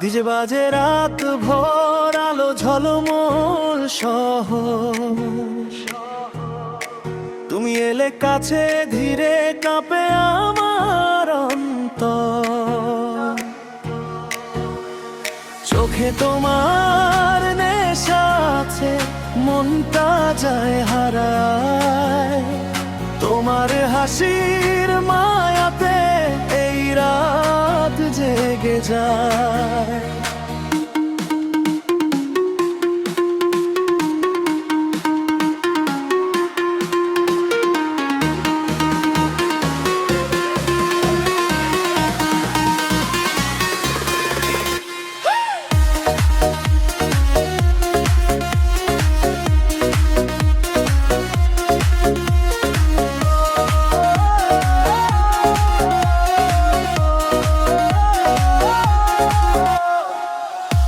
DJ বাজে রাত ভোর আলো ঝলমল শহর, তুমি এলে কাছে ধীরে কাঁপে আমার অন্তর। চোখে তোমার নেশা আছে, মনটা যায় হারায়, তোমার হাসির মায়াতে এই রাত জেগে যায়।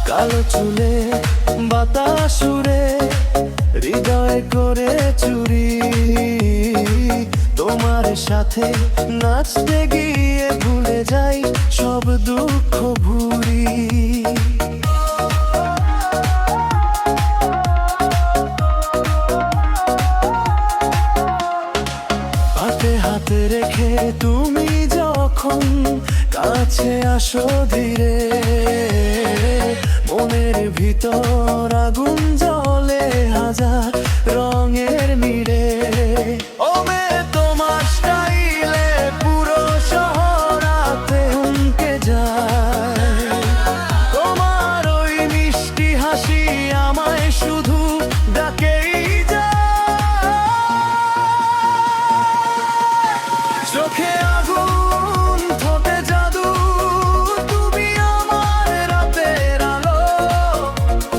কালো চুলে বাতাস উড়ে হৃদয় করে চুরি, তোমার সাথে নাচতে গিয়ে ভুলে যাই সব দুঃখ ভুরি। হাতে হাতে রেখে তুমি যখন কাছে আসো ধীরে, মনের ভিতর আগুন জ্বলে হাজার রঙের নিড়ে। ও মে তোমার স্টাইলে পুরো শহর রাতে উমকে যায়, তোমার ওই মিষ্টি হাসি আমায় শুধু ডাকেই যায়। চোখে আগুন ঠোঁটে জাদু, তুমি আমার রাতের আলো।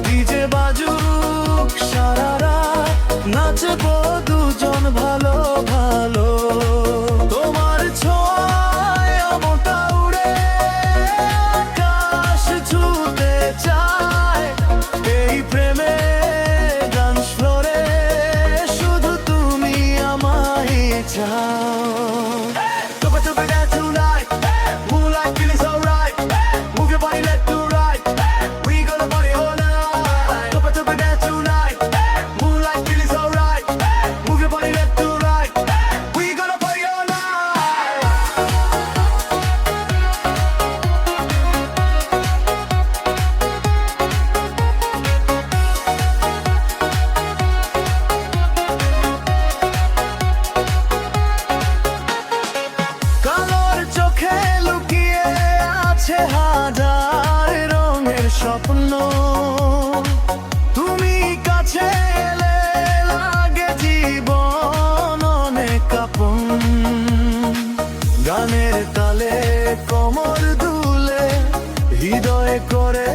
ডিজে বাজুক সারা রাত, নাচবো দুজন ভালো ভালো। তোমার ছোঁয়ায় আমটা উড়ে আকাশ ছুঁতে চায়, এই প্রেমে ডান্স ফ্লোরে শুধু তুমি আমায় চাও। হাজার রঙের স্বপ্ন, তুমি কাছে এলে লাগে জীবন অনেক আপন। গানের তালে কোমর দুলে হৃদয় করে